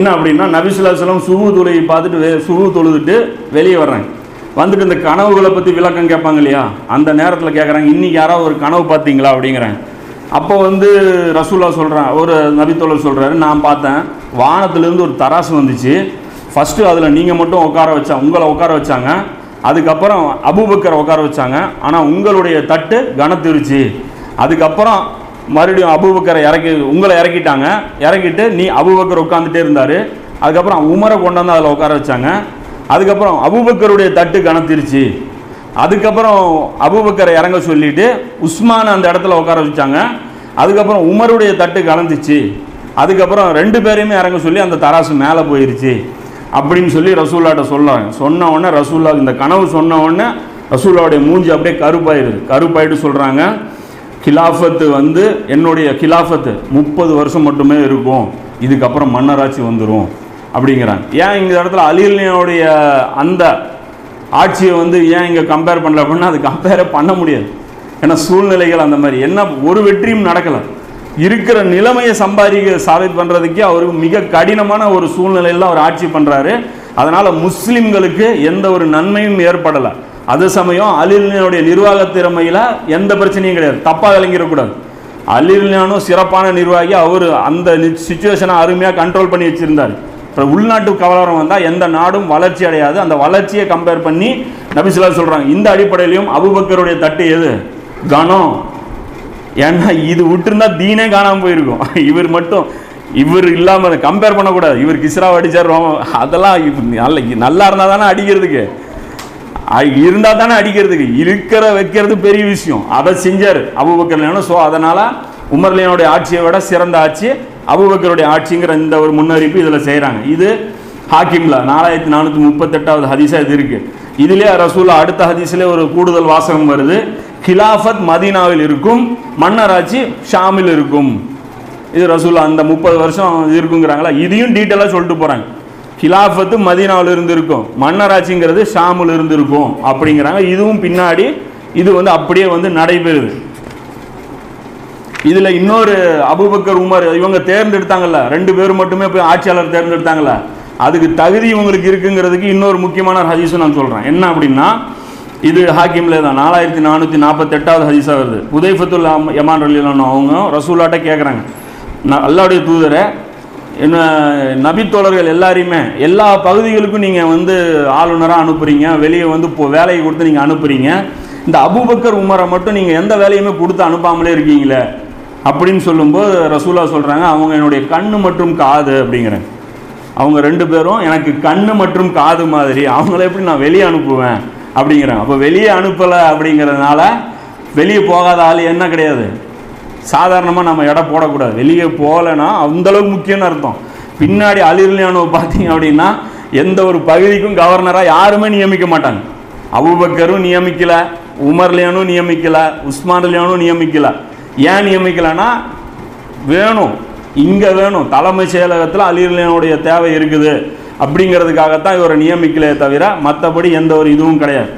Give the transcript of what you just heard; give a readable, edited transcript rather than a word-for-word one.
என்ன அப்படின்னா நபி ஸல்லல்லாஹு அலைஹி வஸல்லம் சுபு தொழுகை பார்த்துட்டு சுபு தொழுதுட்டு வெளியே வர்றாங்க. வந்துட்டு இந்த கனவுகளை பற்றி விளக்கம் கேட்பாங்க இல்லையா, அந்த நேரத்தில் கேட்குறாங்க, இன்றைக்கி யாராவது ஒரு கனவு பார்த்தீங்களா அப்படிங்கிறாங்க. அப்போ ரசூலுல்லாஹ் சொல்கிறான், ஒரு நபித்தோழர் சொல்கிறாரு, நான் பார்த்தேன் வானத்துலேருந்து ஒரு தராசு வந்துச்சு. ஃபஸ்ட்டு அதில் நீங்கள் மட்டும் உங்களை உட்கார வச்சாங்க. அதுக்கப்புறம் அபூபக்கரை உட்கார வச்சாங்க. ஆனால் உங்களுடைய தட்டு கனத்திருச்சு. அதுக்கப்புறம் மறுபடியும் அபூபக்கரை உங்களை இறக்கிட்டாங்க. இறக்கிட்டு அபூபக்கர் உட்காந்துட்டே இருந்தார். அதுக்கப்புறம் உமரை கொண்டாந்து அதில் உட்கார வச்சாங்க. அதுக்கப்புறம் அபூபக்கருடைய தட்டு கனத்திருச்சு. அதுக்கப்புறம் அபூபக்கரை இறங்க சொல்லிவிட்டு உஸ்மான் அந்த இடத்துல உட்கார வச்சாங்க. அதுக்கப்புறம் உமருடைய தட்டு கலந்துச்சு. அதுக்கப்புறம் 2 பேரையுமே இறங்க சொல்லி அந்த தராசு மேலே போயிருச்சு அப்படின்னு சொல்லி ரசூல்லாட்ட சொல்கிறாங்க. சொன்ன உடனே ரசூல்லா இந்த கனவு சொன்ன உடனே ரசூல்லாவுடைய மூஞ்சி அப்படியே கருப்பாயிட்டு சொல்கிறாங்க, கிலாஃபத்து என்னுடைய கிலாஃபத்து 30 வருஷம் மட்டுமே இருக்கும், இதுக்கப்புறம் மன்னராட்சி வந்துடும் அப்படிங்கிறாங்க. ஏன் இந்த இடத்துல அலியுடைய அந்த ஆட்சியை ஏன் இங்கே கம்பேர் பண்ணல அப்படின்னா, அது கம்பேரே பண்ண முடியாது. ஏன்னா சூழ்நிலைகள் அந்த மாதிரி. என்ன ஒரு வெற்றியும் நடக்கலை. இருக்கிற நிலைமையை சாதித் பண்ணுறதுக்கே அவருக்கு மிக கடினமான ஒரு சூழ்நிலையில் அவர் ஆட்சி பண்ணுறாரு. அதனால் முஸ்லீம்களுக்கு எந்த ஒரு நன்மையும் ஏற்படலை. அதே சமயம் அலியுடைய நிர்வாக திறமையில் எந்த பிரச்சனையும் கிடையாது. தப்பாக விளங்கிடக்கூடாது. அலியுனும் சிறப்பான நிர்வாகி. அவர் அந்த சிச்சுவேஷனை அருமையாக கண்ட்ரோல் பண்ணி வச்சுருந்தார். இப்போ உள்நாட்டு கலவரம் வந்தால் எந்த நாடும் வளர்ச்சி அடையாது. அந்த வளர்ச்சியை கம்பேர் பண்ணி நபி ஸல்லல்லாஹு சொல்கிறாங்க. இந்த அடிப்படையிலையும் அபூபக்கருடைய தட்டு எது கனம். ஏன்னா இது விட்டுருந்தா தீனே காணாமல் போயிருக்கும். இவர் இல்லாமல் கம்பேர் பண்ணக்கூடாது. இவர் கிஸ்ராவை அடித்தார், அதெல்லாம் நல்லா இருந்தால் தானே அடிக்கிறதுக்கு, இருந்தால் தானே அடிக்கிறதுக்கு, வைக்கிறது பெரிய விஷயம். அதை செஞ்சார் அபூபக்கர். ஸோ அதனால் உமர்லியனுடைய ஆட்சியை விட சிறந்த ஆட்சி அபூபக்கருடைய ஆட்சிங்கிற இந்த ஒரு முன்னறிவிப்பு இதில் செய்கிறாங்க. இது ஹாக்கிம்ல 4438வது ஹதீஸாக இது இருக்குது. இதிலே ரசூல்லா அடுத்த ஹதீஸிலே ஒரு கூடுதல் வாசகம் வருது, கிலாஃபத் மதீனாவில் இருக்கும், மன்னராட்சி ஷாமில் இருக்கும். இது ரசூல்லா அந்த 30 வருஷம் இருக்குங்கிறாங்களா, இதையும் டீட்டெயிலாக சொல்லிட்டு போகிறாங்க. கிலாஃபத்து மதீனாவில் இருந்து இருக்கும், மன்னராட்சிங்கிறது ஷாமில் இருந்து இருக்கும் அப்படிங்கிறாங்க. இதுவும் பின்னாடி இது அப்படியே நடைபெறுது. இதில் இன்னொரு அபூபக்கர் உமர் இவங்க தேர்ந்தெடுத்தாங்கல்ல, 2 பேர் மட்டுமே போய் ஆட்சியாளர் தேர்ந்தெடுத்தாங்கல்ல, அதுக்கு தகுதி இவங்களுக்கு இருக்குங்கிறதுக்கு இன்னொரு முக்கியமான ஹதீஸும் நான் சொல்கிறேன். என்ன அப்படின்னா, இது ஹாக்கிம்லே தான் 4448வது ஹதீஸாக வருது. ஹுதைஃபத்துல் யமான் ரலியல்லாஹு அவங்க ரசூலாட்ட கேட்குறாங்க, அல்லாஹ்வுடைய தூதரை, என்ன நபித்தோழர்கள் எல்லாரையுமே எல்லா பகுதிகளுக்கும் நீங்கள் ஆளுநராக அனுப்புகிறீங்க, வெளியே வேலையை கொடுத்து நீங்கள் அனுப்புகிறீங்க, இந்த அபூபக்கர் உமரை மட்டும் நீங்கள் எந்த வேலையுமே கொடுத்து அனுப்பாமலே இருக்கீங்களே அப்படின்னு சொல்லும்போது ரசூலா சொல்கிறாங்க, அவங்க என்னுடைய கண்ணு மற்றும் காது அப்படிங்கிறாங்க. அவங்க 2 பேரும் எனக்கு கண்ணு மற்றும் காது மாதிரி, அவங்கள எப்படி நான் வெளியே அனுப்புவேன் அப்படிங்கிறாங்க. அப்போ வெளியே அனுப்பலை அப்படிங்கிறதுனால வெளியே போகாத ஆள் என்ன கிடையாது, சாதாரணமாக நம்ம எடை போடக்கூடாது. வெளியே போகலைன்னா அந்தளவுக்கு முக்கியம்னு அர்த்தம். பின்னாடி அலியுல்லாஹ்வை பார்த்தீங்க அப்படின்னா எந்த ஒரு பகுதிக்கும் கவர்னராக யாருமே நியமிக்க மாட்டாங்க. அபூபக்கரும் நியமிக்கலை, உமர்லியானும் நியமிக்கலை, உஸ்மான்லியானும் நியமிக்கலை. ஏன் நியமிக்கலைன்னா வேணும், இங்கே வேணும், தலைமை செயலகத்தில் அலியுல்லாஹ்வுடைய தேவை இருக்குது அப்படிங்கிறதுக்காகத்தான் இவரை நியமிக்கலையே தவிர மற்றபடி எந்த ஒரு இதுவும் கிடையாது.